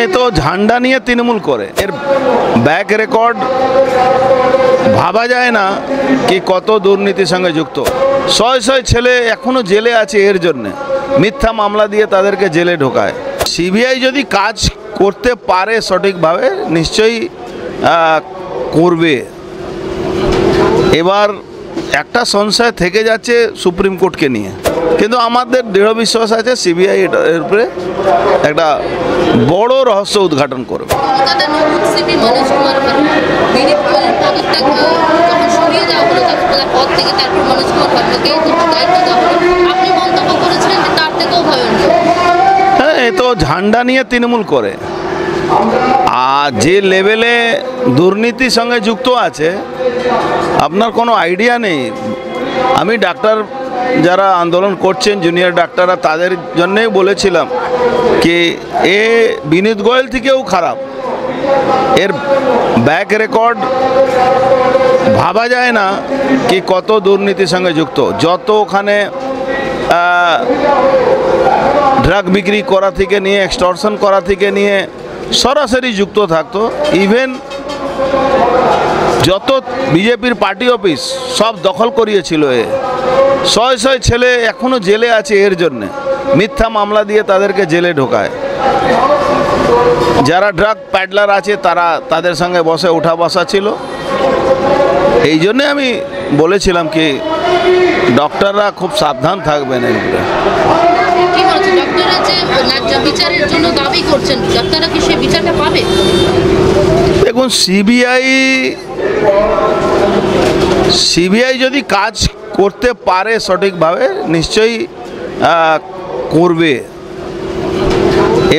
এ তো ঝান্ডা নিয়ে তৃণমূল করে, এর ব্যাক রেকর্ড ভাবা যায় না কি কত দুর্নীতির সঙ্গে যুক্ত। শয় শয় ছেলে এখনো জেলে আছে এর জন্য, মিথ্যা মামলা দিয়ে তাদেরকে জেলে ঢোকায়। সিবিআই যদি কাজ করতে পারে সঠিকভাবে নিশ্চয়ই করবে। এবার একটা সংশয় থেকে যাচ্ছে সুপ্রিম কোর্টকে নিয়ে, কিন্তু আমাদের দৃঢ় বিশ্বাস আছে সিবিআই এর উপরে একটা বড় রহস্য উদ্ঘাটন করবে। হ্যাঁ, এ তো ঝান্ডা নিয়ে তৃণমূল করে, আর যে লেভেলে দুর্নীতির সঙ্গে যুক্ত আছে আপনার কোনো আইডিয়া নেই। আমি ডাক্তার যারা আন্দোলন করছেন জুনিয়র ডাক্তাররা তাদের জন্যই বলেছিলাম কি এ বিনীত গোয়েল থেকেও খারাপ, এর ব্যাক রেকর্ড ভাবা যায় না কি কত দুর্নীতির সঙ্গে যুক্ত। যত ওখানে ড্রাগ বিক্রি করা থেকে নিয়ে এক্সটর্শন করা থেকে নিয়ে সরাসরি যুক্ত থাকতো। ইভেন যত বিজেপির পার্টি অফিস সব দখল করিয়েছিল এ। শয় শয় ছেলে এখনো জেলে আছে এর জন্যে, মিথ্যা মামলা দিয়ে তাদেরকে জেলে ঢোকায়। যারা ড্রাগ প্যাডলার আছে তাদের সঙ্গে বসে উঠা বসা ছিল। এই জন্যে আমি বলেছিলাম কি ডক্টররা খুব সাবধান থাকবেন। দেখুন সিবিআই যদি কাজ করতে পারে সঠিকভাবে নিশ্চয়ই করবে।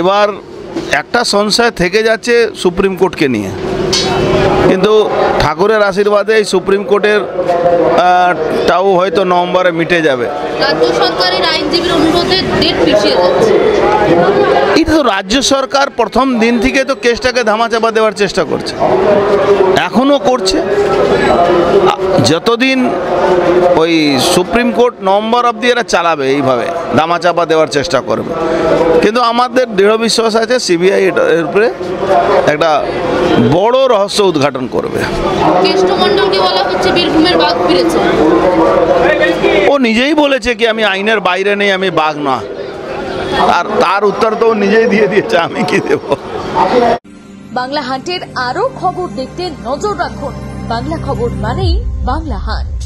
এবার একটা সংশয় থেকে যাচ্ছে সুপ্রিম কোর্টকে নিয়ে, কিন্তু ঠাকুরের আশীর্বাদে এই সুপ্রিম কোর্টের টাও হয়তো নভেম্বরে মিটে যাবে। রাজ্য সরকারের আইনজীবীর অনুরোধে ডেট পিছিয়ে যাচ্ছে। এটা তো রাজ্য সরকার প্রথম দিন থেকে তো কেসটাকে ধামাচাপা দেওয়ার চেষ্টা করছে, এখনও করছে। যতদিন ওই সুপ্রিম কোর্ট নভেম্বর অবধি এরা চালাবে এইভাবে ধামাচাপা দেওয়ার চেষ্টা করবে। কিন্তু আমাদের দৃঢ় বিশ্বাস আছে সিবিআই এর উপরে একটা বড় রহস্য উদ্ঘাটন করবে। ও নিজেই বলেছে কি আমি আইনের বাইরে নেই, আমি বাঘ না, আর তার উত্তর তো নিজেই দিয়ে দিয়েছে, আমি কি দেব। বাংলা হান্টের আরো খবর দেখতে নজর রাখুন। বাংলা খবর মানেই বাংলা হান্ট।